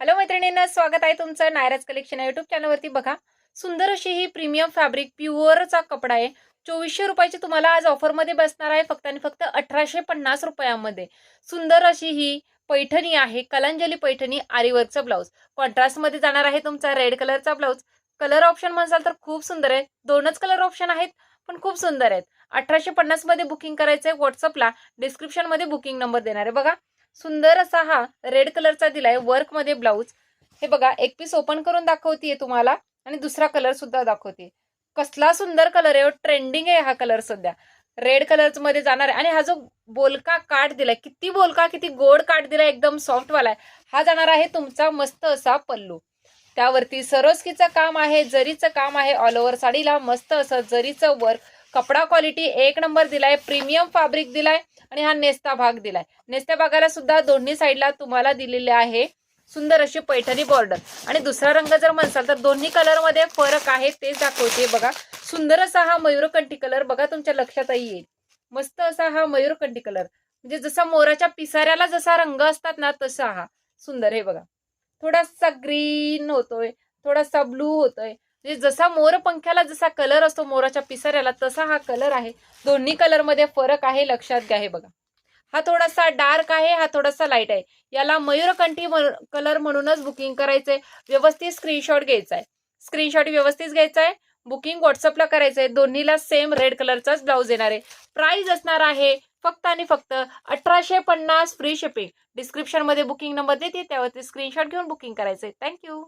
Hello मैत्रिणींना, स्वागत आहे तुमचं नायराज कलेक्शन या युट्यूब चॅनलवरती. बघा, सुंदर अशी ही प्रीमियम फॅब्रिक प्युअरचा कपडा आहे. 2400 रुपयाची तुम्हाला आज ऑफरमध्ये बसणार आहे, फक्त आणि फक्त 1850 रुपयामध्ये. सुंदर अशी ही पैठणी आहे, कलांजली पैठणी, आरीवर्कचा ब्लाऊज. कॉन्ट्रास्टमध्ये जाणार आहे तुमचा रेड कलरचा ब्लाऊज. कलर ऑप्शन म्हणाल तर खूप सुंदर आहे. दोनच कलर ऑप्शन आहेत, पण खूप सुंदर आहेत. 1850 मध्ये बुकिंग करायचंय. व्हॉट्सअपला डिस्क्रिप्शनमध्ये बुकिंग नंबर देणार आहे. बघा, सुंदर असा हा रेड कलरचा दिलाय वर्क मध्ये ब्लाऊज. हे बघा, एक पीस ओपन करून दाखवतीये तुम्हाला आणि दुसरा कलर सुद्धा दाखवते. कसला सुंदर कलर आहे, ट्रेंडिंग आहे हा कलर सध्या. रेड कलर मध्ये जाणार आहे आणि हा जो बोलका काट दिलाय, किती बोलका, किती गोड काट दिलाय, एकदम सॉफ्ट वाला आहे. हा जाणार आहे तुमचा मस्त असा पल्लू. त्यावरती सरोस्कीचं काम आहे, जरीचं काम आहे. ऑल ओव्हर साडीला मस्त असं जरीचं वर्क. कपडा क्वालिटी एक नंबर दिलाय, प्रीमियम फॅब्रिक दिलाय आणि हा नेस्ता भाग दिलाय. नेस्त्या भागाला सुद्धा दोन्ही साईडला तुम्हाला दिलेले आहे सुंदर अशी पैठणी बॉर्डर. आणि दुसरा रंग जर म्हणसाल तर दोन्ही कलर मध्ये फरक आहे, तेच दाखवते. बघा, सुंदर असा हा मयूरकंठी कलर, बघा तुमच्या लक्षातही येईल. मस्त असा हा मयूरकंठी कलर, म्हणजे जसा मोराच्या पिसाऱ्याला जसा रंग असतात ना, तसा हा सुंदर. हे बघा, थोडासा ग्रीन होतोय, थोडासा ब्लू होतोय. म्हणजे जसा मोर पंख्याला जसा कलर असतो मोराच्या पिसाऱ्याला, तसा हा कलर आहे. दोन्ही कलर मध्ये फरक आहे, लक्षात घ्या. हे बघा, हा थोडासा डार्क आहे, हा थोडासा लाईट आहे. याला मयूरकंठी कलर म्हणूनच बुकिंग करायचंय. व्यवस्थित स्क्रीनशॉट घ्यायचा स्क्रीनशॉट व्यवस्थित घ्यायचा बुकिंग व्हॉट्सअपला करायचंय. दोन्हीला सेम रेड कलरचाच ब्लाऊज येणार आहे. प्राइस असणार आहे फक्त आणि फक्त 1850, फ्री शिपिंग. डिस्क्रिप्शन मध्ये बुकिंग नंबर देते, त्यावरती स्क्रीनशॉट घेऊन बुकिंग करायचंय. थँक्यू.